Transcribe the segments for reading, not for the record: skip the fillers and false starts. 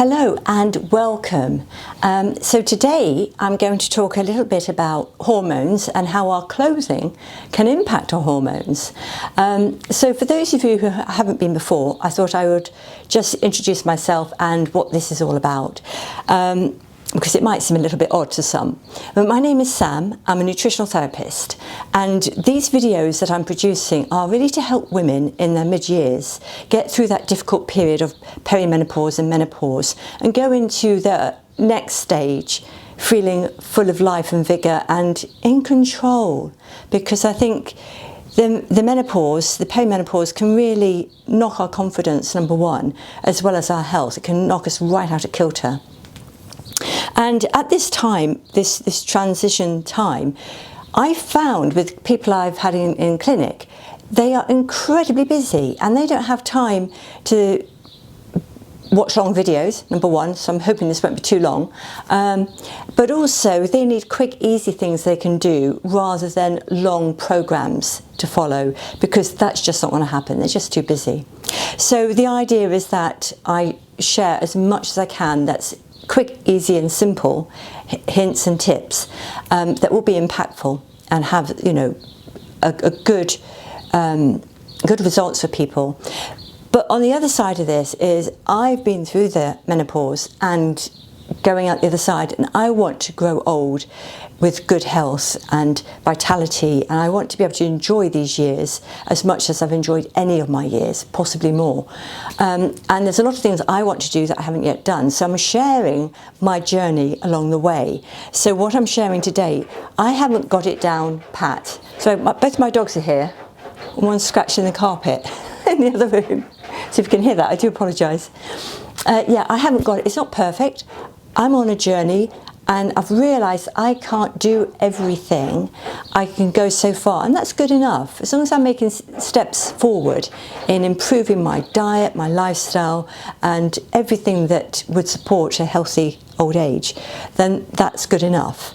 Hello and welcome. So today I'm going to talk a little bit about hormones and how our clothing can impact our hormones. So for those of you who haven't been before, I thought I would just introduce myself and what this is all about. Because it might seem a little bit odd to some. But my name is Sam, I'm a nutritional therapist, and these videos that I'm producing are really to help women in their mid-years get through that difficult period of perimenopause and menopause and go into the next stage feeling full of life and vigour and in control. Because I think the menopause, the perimenopause can really knock our confidence, number one, as well as our health. It can knock us right out of kilter. And at this time, this transition time, I found with people I've had in clinic, they are incredibly busy and they don't have time to watch long videos, number one, so I'm hoping this won't be too long. But also they need quick, easy things they can do rather than long programs to follow, because that's just not going to happen. They're just too busy. So the idea is that I share as much as I can that's quick, easy and simple hints and tips that will be impactful and have, you know, a good results for people. But on the other side of this is I've been through the menopause and going out the other side, and I want to grow old with good health and vitality, and I want to be able to enjoy these years as much as I've enjoyed any of my years, possibly more. And there's a lot of things I want to do that I haven't yet done, so I'm sharing my journey along the way. So what I'm sharing today, I haven't got it down pat. So both my dogs are here, one's scratching the carpet in the other room. So if you can hear that, I do apologise. Yeah, I haven't got it, it's not perfect. I'm on a journey and I've realised I can't do everything. I can go so far, and that's good enough. As long as I'm making steps forward in improving my diet, my lifestyle and everything that would support a healthy old age, then that's good enough.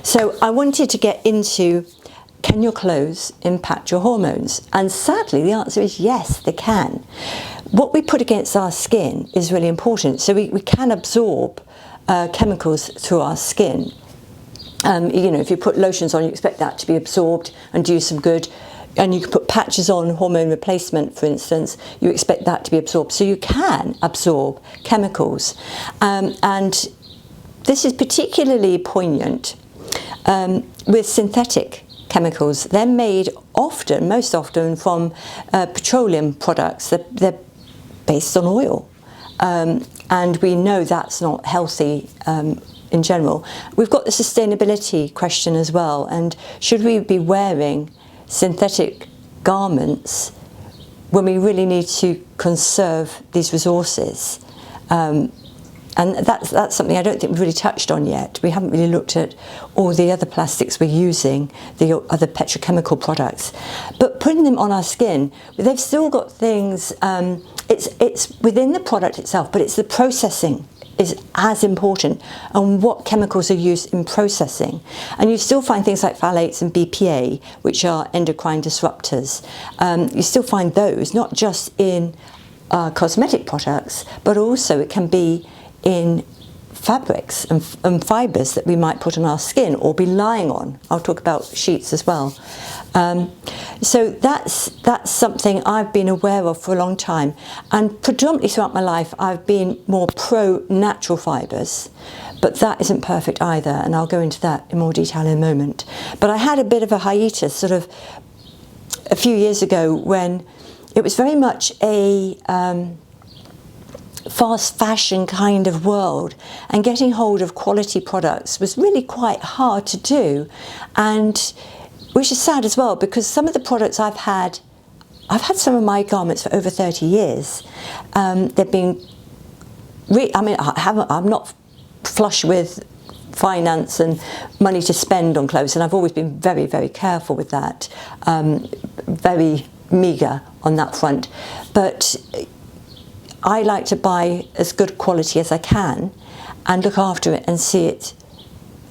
So I wanted to get into, can your clothes impact your hormones? And sadly the answer is yes, they can. What we put against our skin is really important. So we can absorb chemicals through our skin. You know, if you put lotions on, you expect that to be absorbed and do some good. And you can put patches on, hormone replacement, for instance, you expect that to be absorbed. So you can absorb chemicals. And this is particularly poignant with synthetic chemicals. They're made often, most often, from petroleum products. They're based on oil. And we know that's not healthy in general. We've got the sustainability question as well, and should we be wearing synthetic garments when we really need to conserve these resources? And that's something I don't think we've really touched on yet. We haven't really looked at all the other plastics we're using, the other petrochemical products. But putting them on our skin, they've still got things, it's within the product itself, but it's the processing is as important, and what chemicals are used in processing. And you still find things like phthalates and BPA, which are endocrine disruptors. You still find those, not just in cosmetic products, but also it can be in fabrics and fibres that we might put on our skin or be lying on. I'll talk about sheets as well. So that's something I've been aware of for a long time, and predominantly throughout my life I've been more pro natural fibres, but that isn't perfect either, and I'll go into that in more detail in a moment. But I had a bit of a hiatus sort of a few years ago when it was very much a fast fashion kind of world, and getting hold of quality products was really quite hard to do, and which is sad as well, because some of the products I've had some of my garments for over 30 years. They've been I'm not flush with finance and money to spend on clothes, and I've always been very, very careful with that, very meagre on that front. But I like to buy as good quality as I can and look after it and see it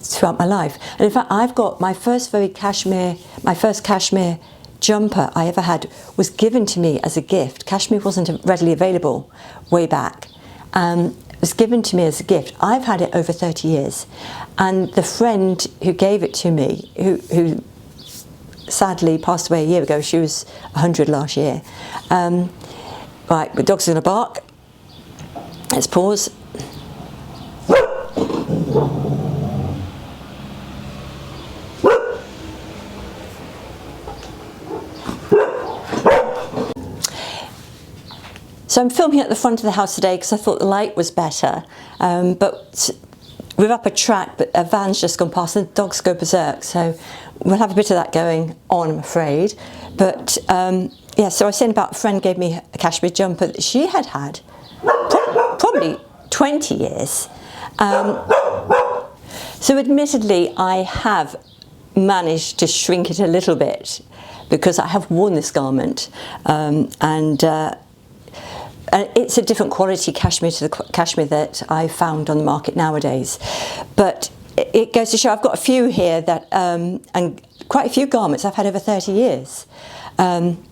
throughout my life. And in fact, I've got my first cashmere jumper I ever had was given to me as a gift. Cashmere wasn't readily available way back. was given to me as a gift. I've had it over 30 years. And the friend who gave it to me, who sadly passed away a year ago, she was 100 last year. Right, the dog's going to bark. Let's pause. So I'm filming at the front of the house today because I thought the light was better, but we're up a track, but a van's just gone past and the dogs go berserk, so we'll have a bit of that going on, I'm afraid. But yeah, so I was saying about a friend gave me a cashmere jumper that she had probably 20 years. So admittedly, I have managed to shrink it a little bit because I have worn this garment, and it's a different quality cashmere to the cashmere that I found on the market nowadays. But it goes to show I've got a few here that, and quite a few garments I've had over 30 years,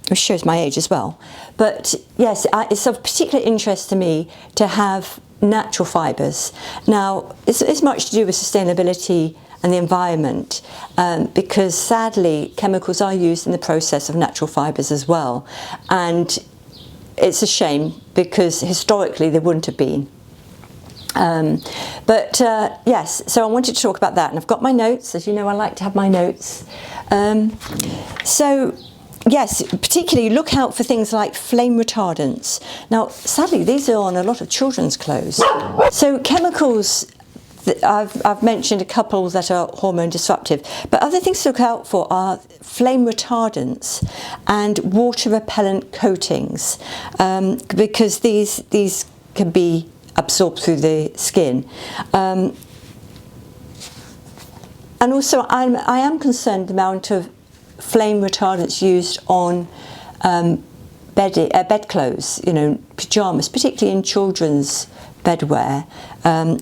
which shows my age as well. But yes, it's of particular interest to me to have natural fibres. Now, it's much to do with sustainability and the environment, because sadly chemicals are used in the process of natural fibres as well. And it's a shame because historically they wouldn't have been. Yes, so I wanted to talk about that, and I've got my notes. As you know, I like to have my notes. So yes, particularly look out for things like flame retardants. Now, sadly, these are on a lot of children's clothes. So chemicals, I've mentioned a couple that are hormone disruptive, but other things to look out for are flame retardants and water repellent coatings, because these can be absorbed through the skin. And also I am concerned the amount of flame retardants used on bedclothes, you know, pyjamas, particularly in children's bedwear.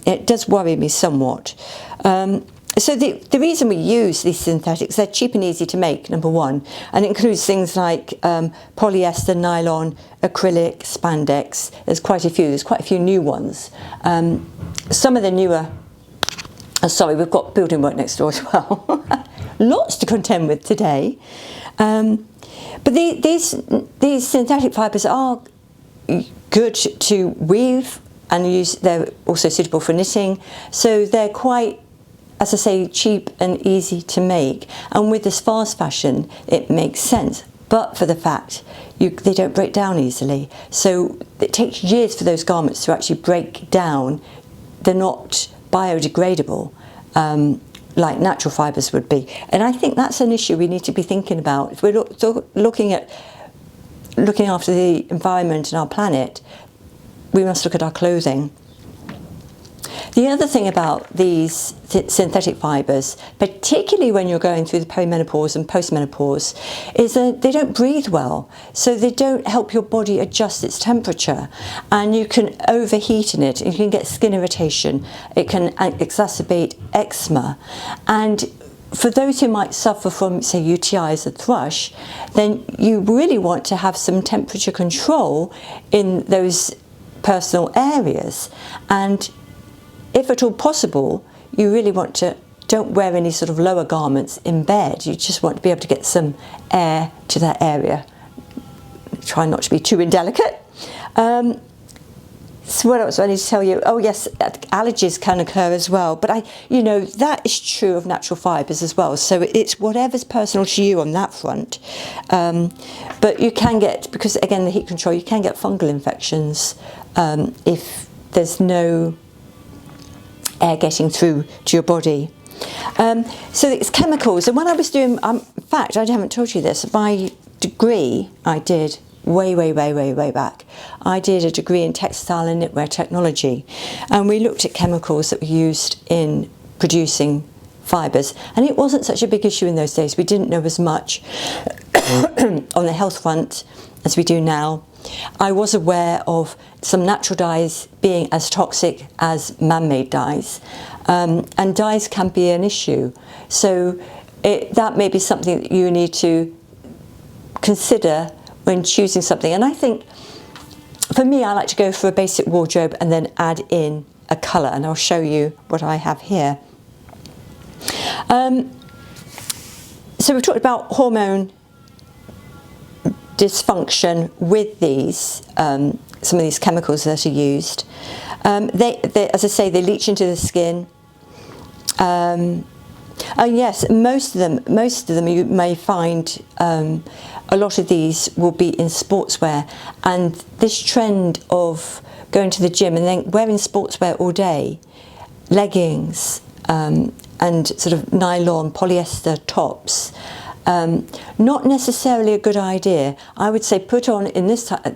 It does worry me somewhat. So the reason we use these synthetics, they're cheap and easy to make, number one, and it includes things like polyester, nylon, acrylic, spandex. There's quite a few new ones. Some of the newer, sorry, we've got building work next door as well. Lots to contend with today. But these synthetic fibres are good to weave and use. They're also suitable for knitting, so they're quite, as I say, cheap and easy to make. And with this fast fashion, it makes sense. But for the fact they don't break down easily, so it takes years for those garments to actually break down. They're not biodegradable like natural fibres would be. And I think that's an issue we need to be thinking about. If we're looking after the environment and our planet, we must look at our clothing. The other thing about these synthetic fibres, particularly when you're going through the perimenopause and postmenopause, is that they don't breathe well. So they don't help your body adjust its temperature, and you can overheat in it. You can get skin irritation. It can exacerbate eczema. And for those who might suffer from, say, UTI as a thrush, then you really want to have some temperature control in those personal areas. And if at all possible, you really want to, don't wear any sort of lower garments in bed. You just want to be able to get some air to that area. Try not to be too indelicate. So what else do I need to tell you? Oh yes, allergies can occur as well. But that is true of natural fibres as well. So it's whatever's personal to you on that front. But you can get, because again the heat control, you can get fungal infections if there's no air getting through to your body. So it's chemicals. And when I was doing, in fact, I haven't told you this, my degree I did way back. I did a degree in textile and knitwear technology, and we looked at chemicals that were used in producing fibres, and it wasn't such a big issue in those days. We didn't know as much on the health front as we do now. I was aware of some natural dyes being as toxic as man-made dyes, and dyes can be an issue. So that may be something that you need to consider when choosing something. And I think for me, I like to go for a basic wardrobe and then add in a colour, and I'll show you what I have here. So we've talked about hormone dysfunction with these, some of these chemicals that are used. They, as I say, they leach into the skin. And yes, most of them you may find a lot of these will be in sportswear, and this trend of going to the gym and then wearing sportswear all day, leggings and sort of nylon polyester tops, not necessarily a good idea. I would say put on, at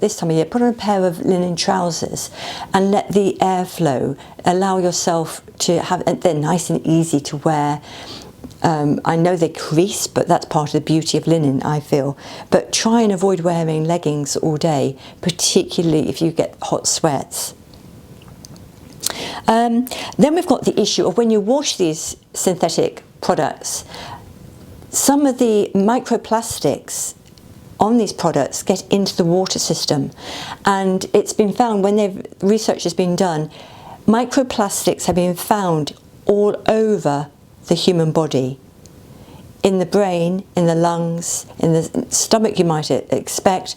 this time of year, put on a pair of linen trousers and let the airflow, allow yourself to have, they're nice and easy to wear. I know they crease, but that's part of the beauty of linen, I feel. But try and avoid wearing leggings all day, particularly if you get hot sweats. Then we've got the issue of when you wash these synthetic products, some of the microplastics on these products get into the water system, and it's been found when research has been done, microplastics have been found all over the human body, in the brain, in the lungs, in the stomach you might expect,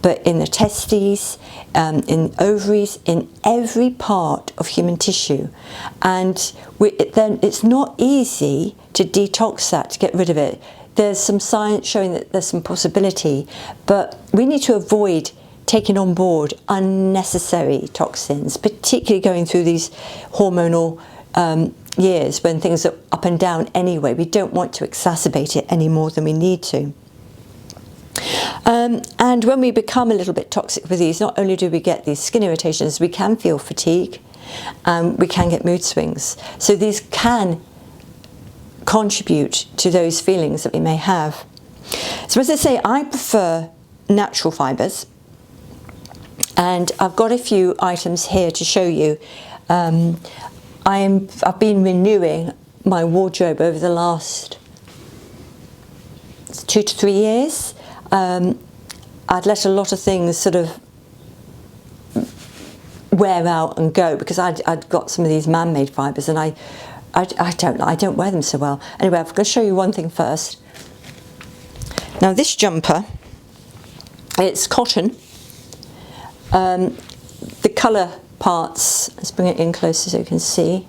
but in the testes, in ovaries, in every part of human tissue. And then it's not easy to detox that, to get rid of it. There's some science showing that there's some possibility, but we need to avoid taking on board unnecessary toxins, particularly going through these hormonal years when things are up and down anyway. We don't want to exacerbate it any more than we need to. And when we become a little bit toxic with these, not only do we get these skin irritations, we can feel fatigue, we can get mood swings. So these can contribute to those feelings that we may have. So as I say, I prefer natural fibres, and I've got a few items here to show you. I've been renewing my wardrobe over the last 2 to 3 years. I'd let a lot of things sort of wear out and go because I'd got some of these man-made fibres, and I don't wear them so well. Anyway, I'm going to show you one thing first. Now this jumper, it's cotton. The colour parts, let's bring it in closer so you can see.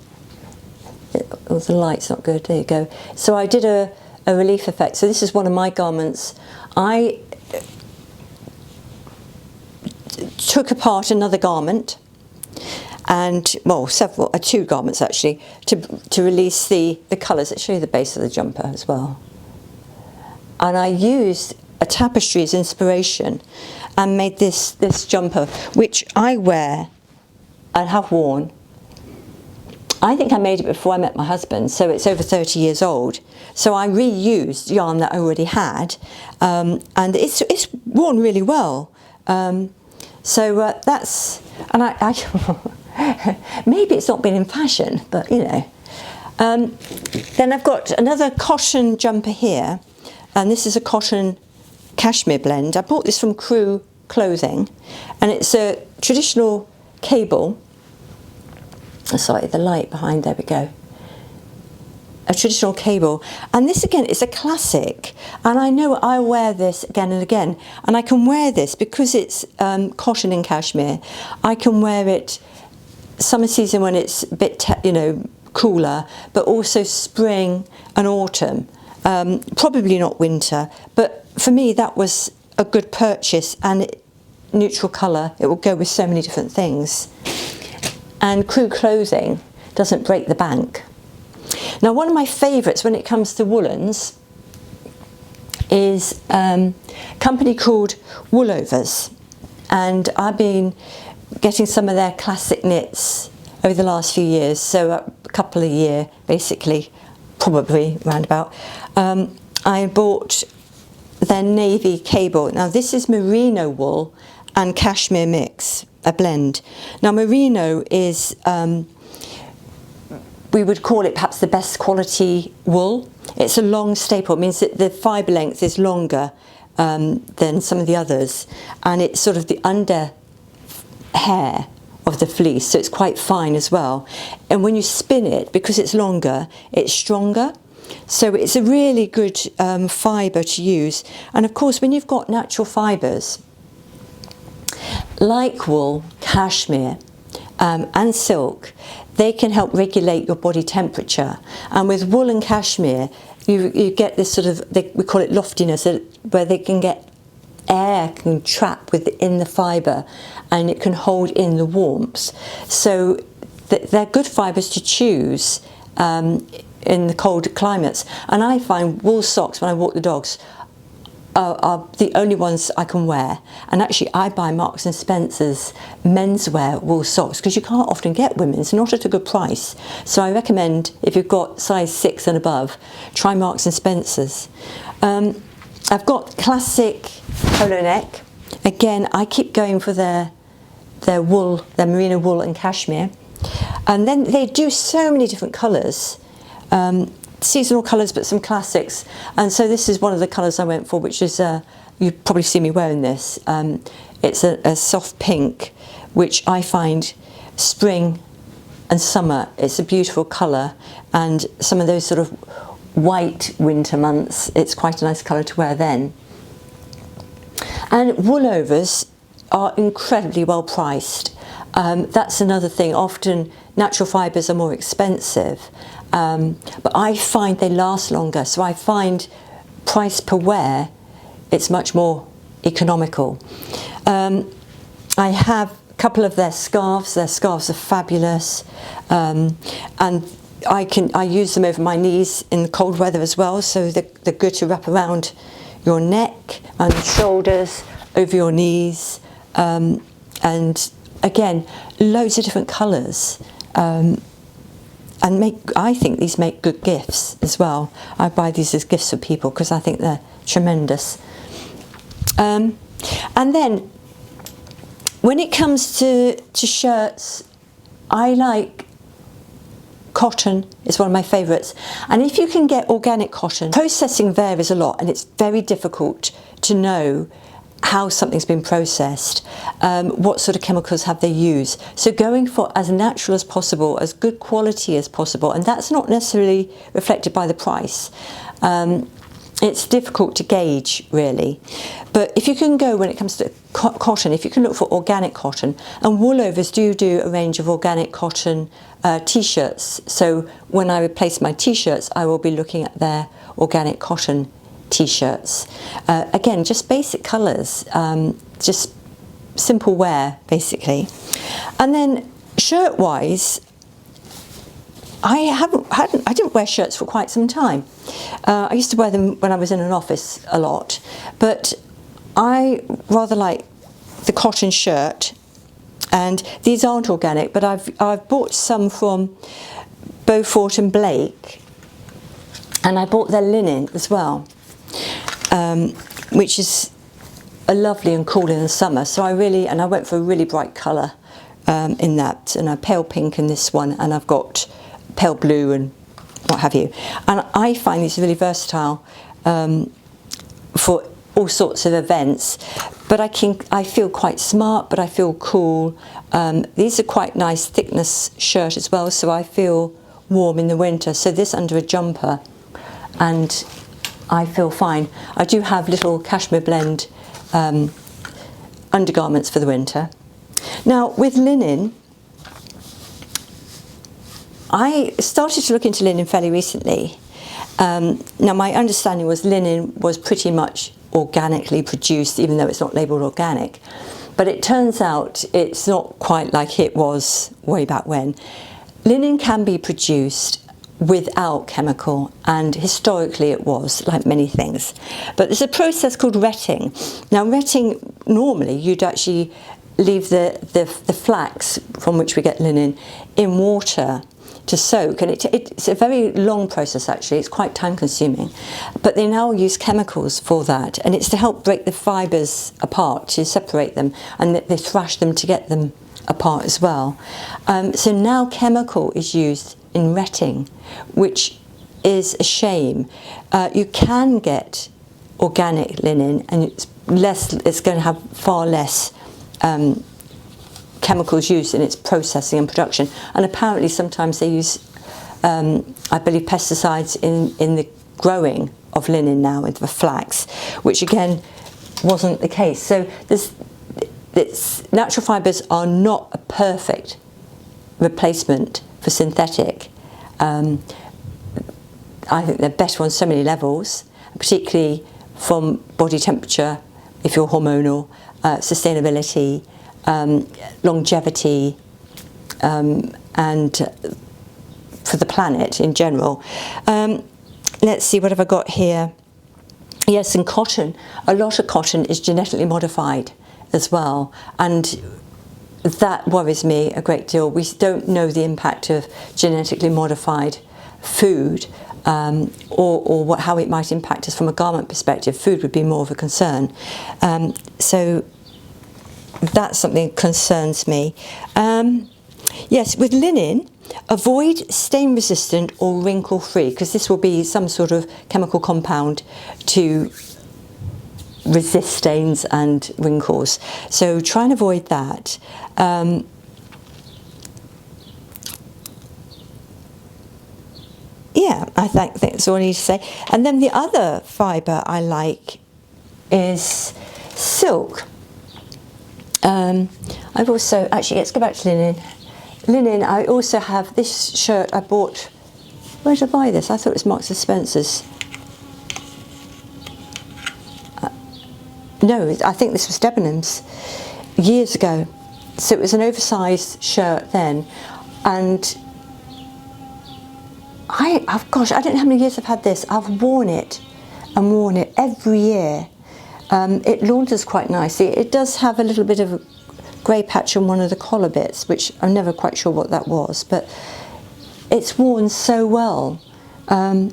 Oh, the light's not good, there you go. So I did a relief effect. So this is one of my garments. I took apart another garment, and well, two garments actually, to release the colours. Let's show you the base of the jumper as well. And I used a tapestry as inspiration and made this jumper, which I wear and have worn. I think I made it before I met my husband, so it's over 30 years old. So I reused yarn that I already had, and it's worn really well. So that's, and I maybe it's not been in fashion, but you know. Then I've got another cotton jumper here, and this is a cotton cashmere blend. I bought this from Crew Clothing, and it's a traditional cable. Sorry, the light behind, there we go. A traditional cable, and this again is a classic, and I know I wear this again and again, and I can wear this because it's cotton and cashmere. I can wear it summer season when it's a bit cooler, but also spring and autumn. Probably not winter, but for me that was a good purchase, and neutral colour, it will go with so many different things. And Crew Clothing doesn't break the bank. Now, one of my favourites when it comes to woolens is a company called Woolovers, and I've been getting some of their classic knits over the last few years, so a couple a year basically, probably roundabout. I bought their navy cable. Now this is merino wool and cashmere mix, a blend. Now merino is, we would call it perhaps the best quality wool. It's a long staple. It means that the fibre length is longer than some of the others, and it's sort of the hair of the fleece, so it's quite fine as well. And when you spin it, because it's longer, it's stronger. So it's a really good fibre to use. And of course, when you've got natural fibres like wool, cashmere and silk, they can help regulate your body temperature. And with wool and cashmere, you get this sort of, we call it loftiness, where they can get air can trap within the fibre and it can hold in the warmth. So they're good fibres to choose in the cold climates. And I find wool socks, when I walk the dogs, are the only ones I can wear. And actually I buy Marks and Spencer's menswear wool socks because you can't often get women's, not at a good price. So I recommend, if you've got size 6 and above, try Marks and Spencer's. I've got classic polo neck. Again, I keep going for their wool, their merino wool and cashmere. And then they do so many different colours. Seasonal colours, but some classics. And so this is one of the colours I went for, which is, you've probably seen me wearing this. It's a soft pink, which I find spring and summer, it's a beautiful colour. And some of those sort of white winter months, it's quite a nice colour to wear then. And woolovers are incredibly well priced. That's another thing. Often natural fibres are more expensive, but I find they last longer. So I find price per wear, it's much more economical. I have a couple of their scarves. Their scarves are fabulous, and I use them over my knees in the cold weather as well. So they're good to wrap around your neck and shoulders, over your knees, and again, loads of different colours, and I think these make good gifts as well. I buy these as gifts for people because I think they're tremendous. And then when it comes to shirts, I like cotton. Is one of my favourites. And if you can get organic cotton, processing varies a lot and it's very difficult to know how something's been processed, what sort of chemicals have they used. So going for as natural as possible, as good quality as possible, and that's not necessarily reflected by the price. It's difficult to gauge, really. But if you can go, when it comes to cotton, if you can look for organic cotton, and woolovers do a range of organic cotton t-shirts. So when I replace my t-shirts, I will be looking at their organic cotton t-shirts. Again, just basic colours, just simple wear, basically. And then shirt-wise, I didn't wear shirts for quite some time. I used to wear them when I was in an office a lot, but I rather like the cotton shirt. And these aren't organic, but I've bought some from Beaufort and Blake, and I bought their linen as well, which is a lovely and cool in the summer. So I went for a really bright colour in that, and a pale pink in this one, and I've got pale blue and what have you. And I find these really versatile for all sorts of events. But I feel quite smart, but I feel cool. These are quite nice thickness shirt as well, so I feel warm in the winter. So this under a jumper, and I feel fine. I do have little cashmere blend undergarments for the winter. Now with linen, I started to look into linen fairly recently. Now my understanding was linen was pretty much organically produced, even though it's not labelled organic. But it turns out it's not quite like it was way back when. Linen can be produced without chemical, and historically it was, like many things. But there's a process called retting. Now retting, normally you'd actually leave the flax from which we get linen in water to soak, and it's a very long process actually. It's quite time consuming, but they now use chemicals for that, and it's to help break the fibres apart, to separate them, and they thrash them to get them apart as well. So now chemical is used in retting, which is a shame. You can get organic linen, and it's going to have far less chemicals used in its processing and production. And apparently sometimes they use, I believe, pesticides in the growing of linen now, into the flax, which again wasn't the case. So natural fibres are not a perfect replacement for synthetic. I think they're better on so many levels, particularly from body temperature, if you're hormonal, sustainability, longevity, and for the planet in general. Let's see, what have I got here? Yes, and cotton. A lot of cotton is genetically modified as well, and that worries me a great deal. We don't know the impact of genetically modified food, or how it might impact us from a garment perspective. Food would be more of a concern. So that's something that concerns me. Yes, with linen, avoid stain resistant or wrinkle free, because this will be some sort of chemical compound to resist stains and wrinkles. So try and avoid that. Yeah, I think that's all I need to say. And then the other fibre I like is silk. I've also, actually, let's go back to linen. Linen, I also have this shirt I bought. Where did I buy this? I thought it was Marks and Spencer's. No, I think this was Debenhams years ago. So it was an oversized shirt then, and gosh, I don't know how many years I've had this. I've worn it and worn it every year. It launders quite nicely. It does have a little bit of a grey patch on one of the collar bits, which I'm never quite sure what that was, but it's worn so well. And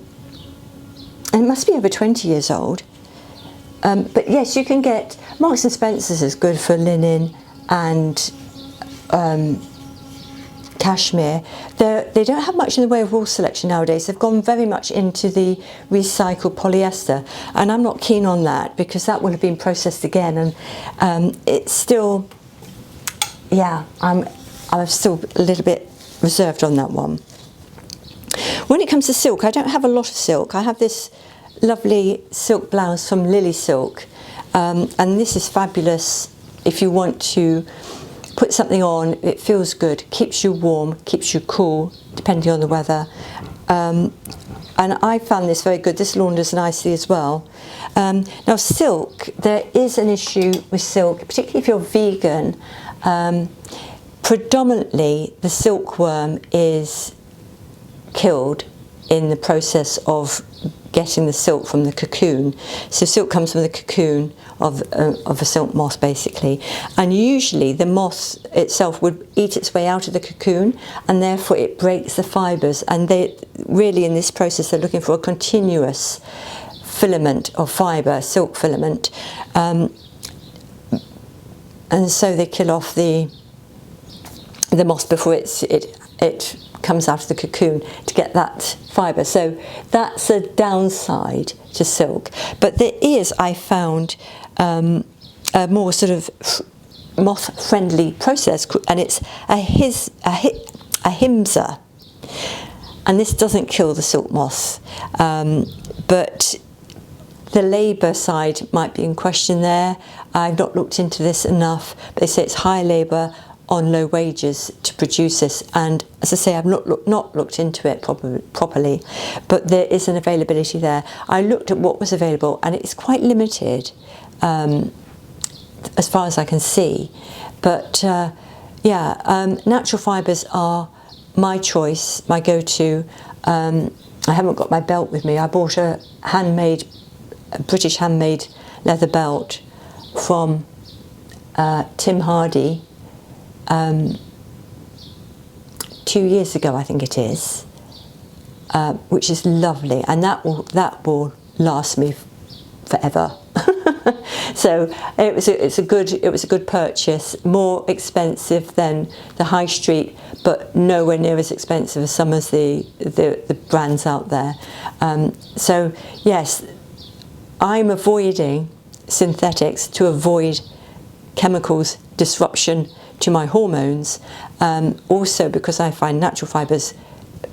it must be over 20 years old. But yes, you can get, Marks and Spencer's is good for linen and cashmere. They don't have much in the way of wool selection nowadays. They've gone very much into the recycled polyester, and I'm not keen on that because that will have been processed again, and it's still, yeah, I'm still a little bit reserved on that one. When it comes to silk, I don't have a lot of silk. I have this lovely silk blouse from Lily Silk, and this is fabulous if you want to put something on. It feels good, keeps you warm, keeps you cool depending on the weather, and I found this very good. This launders nicely as well. Now silk, there is an issue with silk, particularly if you're vegan. Predominantly the silkworm is killed in the process of getting the silk from the cocoon. So silk comes from the cocoon of a silk moth basically, and usually the moth itself would eat its way out of the cocoon, and therefore it breaks the fibres, and they really in this process they're looking for a continuous filament of fibre, silk filament, and so they kill off the moth before it comes out of the cocoon to get that fibre. So that's a downside to silk. But there is, I found, a more sort of moth-friendly process, and it's a himsa. And this doesn't kill the silk moths, but the labour side might be in question there. I've not looked into this enough, but they say it's high labour on low wages to produce this, and as I say, I've not looked into it properly, but there is an availability there. I looked at what was available, and it's quite limited as far as I can see, but natural fibres are my choice, my go-to. I haven't got my belt with me. I bought a British handmade leather belt from Tim Hardy 2 years ago, I think it is, which is lovely, and that will last me forever. So it was a good purchase. More expensive than the high street, but nowhere near as expensive as some of the brands out there. So yes, I'm avoiding synthetics to avoid chemicals disruption to my hormones. Also because I find natural fibres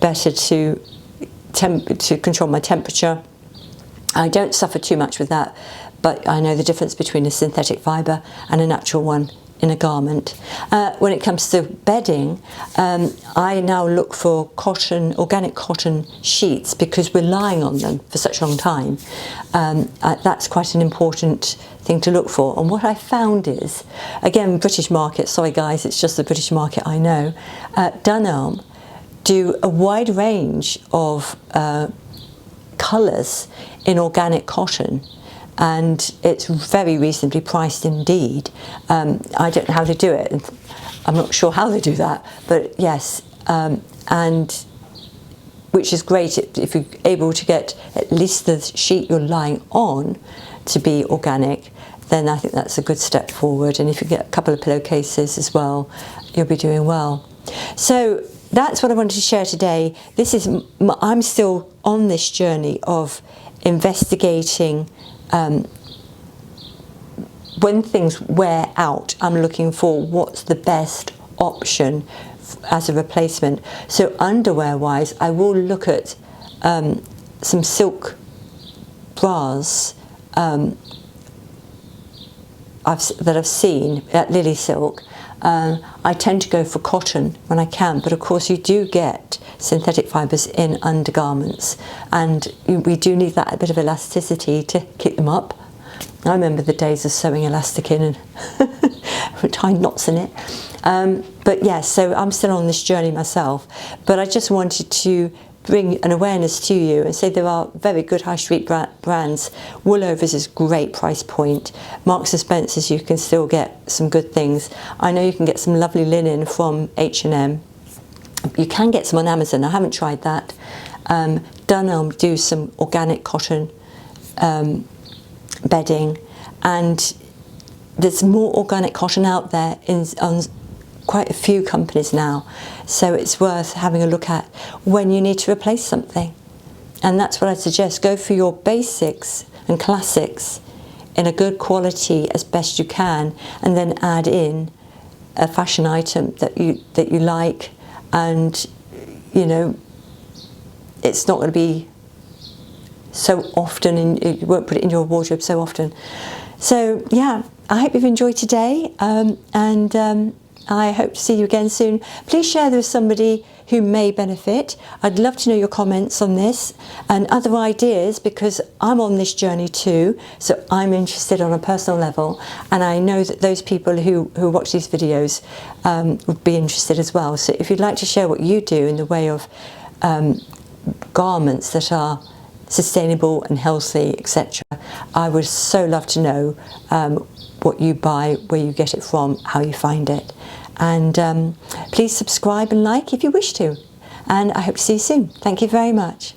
better to control my temperature. I don't suffer too much with that, but I know the difference between a synthetic fibre and a natural one in a garment. When it comes to bedding, I now look for organic cotton sheets, because we're lying on them for such a long time. That's quite an important thing to look for. And what I found is, again, British market, sorry guys, it's just the British market I know, Dunelm do a wide range of colours in organic cotton, and it's very reasonably priced indeed. I don't know how they do it. I'm not sure how they do that, but yes, and which is great if you're able to get at least the sheet you're lying on to be organic, then I think that's a good step forward. And if you get a couple of pillowcases as well, you'll be doing well. So that's what I wanted to share today. I'm still on this journey of investigating. When things wear out, I'm looking for what's the best option as a replacement. So underwear wise, I will look at some silk bras that I've seen at Lily Silk. I tend to go for cotton when I can, but of course you do get synthetic fibres in undergarments, and we do need that bit of elasticity to keep them up. I remember the days of sewing elastic in and tying knots in it. But yes, so I'm still on this journey myself, but I just wanted to bring an awareness to you and say there are very good high street brands. Woolovers is a great price point. Marks and Spencer's, you can still get some good things. I know you can get some lovely linen from H&M. You can get some on Amazon. I haven't tried that. Dunelm do some organic cotton bedding, and there's more organic cotton out there on quite a few companies now, so it's worth having a look at when you need to replace something. And that's what I suggest. Go for your basics and classics in a good quality as best you can, and then add in a fashion item that you like, and you know it's not going to be so often, and you won't put it in your wardrobe so often. So yeah, I hope you've enjoyed today, and I hope to see you again soon. Please share this with somebody who may benefit. I'd love to know your comments on this and other ideas, because I'm on this journey too, so I'm interested on a personal level, and I know that those people who watch these videos would be interested as well. So if you'd like to share what you do in the way of garments that are sustainable and healthy, etc., I would so love to know what you buy, where you get it from, how you find it. And please subscribe and like if you wish to. And I hope to see you soon. Thank you very much.